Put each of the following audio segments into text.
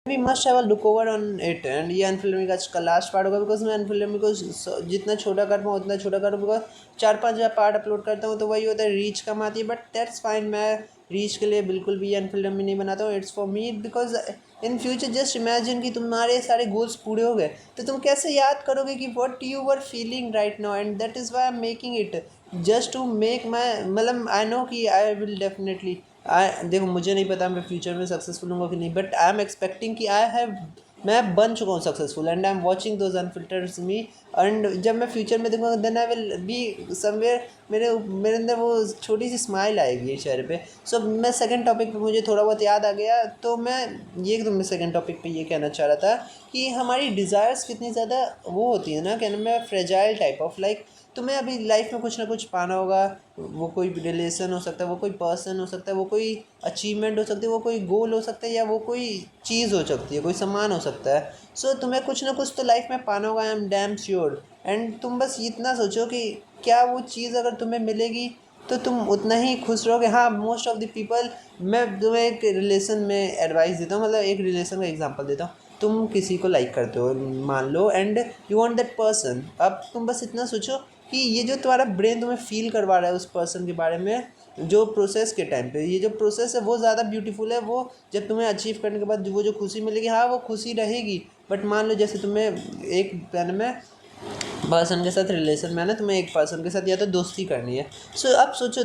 We must have a look over on it. And ये अनफिल्मी का लास्ट पार्ट होगा, बिकॉज मैं अनफिल्मी को जितना छोटा कर पाऊँ उतना छोटा करूँ, बिकॉज 4-5 पार्ट अपलोड करता हूँ तो वही होता है, रीच कम आती है। बट दैट्स फाइन, मैं रीच के लिए बिल्कुल भी अनफिल्मी नहीं बनाता हूँ। It's for me, because in future just imagine कि तुम्हारे सारे गोल्स पूरे हो गए तो तुम कैसे याद करोगे कि what you were feeling right now. And that is why I am making it just to make my, मतलब आई नो कि आई विल डेफिनेटली, देखो मुझे नहीं पता मैं फ्यूचर में सक्सेसफुल हूँगा कि नहीं, बट आई एम एक्सपेक्टिंग कि मैं बन चुका हूँ successful, and I am watching those unfilters me. एंड जब मैं फ्यूचर में देखूँगा then I will be somewhere, मेरे मेरे अंदर वो छोटी सी स्माइल आएगी चेहरे पे। सो मैं सेकंड टॉपिक पे मुझे थोड़ा बहुत याद आ गया, तो मैं सेकंड टॉपिक पे ये कहना चाह रहा था कि हमारी डिज़ायर्स कितनी ज़्यादा वो होती है ना, कहना मैं फ्रेजाइल टाइप ऑफ, लाइक तुम्हें अभी लाइफ में कुछ ना कुछ पाना होगा। वो कोई रिलेशन हो सकता है, वो कोई पर्सन हो सकता है, वो कोई अचीवमेंट हो सकती है, वो कोई गोल हो सकता है, या वो कोई चीज़ हो सकती है, कोई सामान हो सकता है। सो तुम्हें कुछ ना कुछ तो लाइफ में पाना होगा, I am damn sure. And तुम बस इतना सोचो कि क्या वो चीज़ अगर तुम्हें मिलेगी तो तुम उतना ही खुश रहोगे। हाँ, मोस्ट ऑफ द पीपल, मैं तुम्हें एक रिलेशन में एडवाइस देता हूँ, मतलब एक रिलेशन का एग्जांपल देता हूँ। तुम किसी को लाइक करते हो मान लो, and you want that person. अब तुम बस इतना सोचो कि ये जो तुम्हारा ब्रेन तुम्हें फील करवा रहा है उस पर्सन के बारे में, जो प्रोसेस के टाइम पे, ये जो प्रोसेस है वो ज़्यादा ब्यूटीफुल है। वो जब तुम्हें अचीव करने के बाद वो जो खुशी मिलेगी, हाँ वो खुशी रहेगी। बट मान लो जैसे तुम्हें एक पेन में पर्सन के साथ रिलेशन में है ना, तुम्हें एक पर्सन के साथ या तो दोस्ती करनी है। सो अब सोचो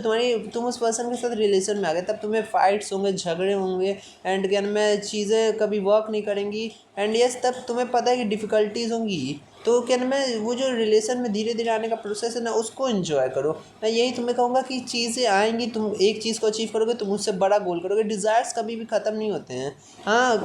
तुम उस पर्सन के साथ रिलेशन में आ गए, तब तुम्हें फाइट्स होंगे, झगड़े होंगे, एंड क्या नाम है, चीज़ें कभी वर्क नहीं करेंगी। एंड यस, तब तुम्हें पता है कि डिफ़िकल्टीज़ होंगी। तो क्या नाम है, वो जो रिलेशन में धीरे धीरे आने का प्रोसेस है ना, उसको एंजॉय करो। मैं यही तुम्हें कहूँगा कि चीज़ें आएंगी, तुम एक चीज़ को अचीव करोगे, तुम उससे बड़ा गोल करोगे। डिज़ायर्स कभी भी ख़त्म नहीं होते हैं। हाँ,